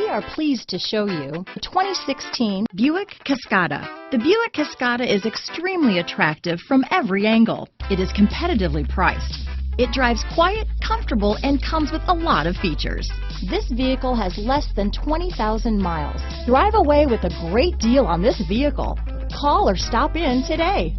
are pleased to show you the 2016 Buick Cascada. The Buick Cascada is extremely attractive from every angle. It is competitively priced. It drives quiet, comfortable, and comes with a lot of features. This vehicle has less than 20,000 miles. Drive away with a great deal on this vehicle. Call or stop in today.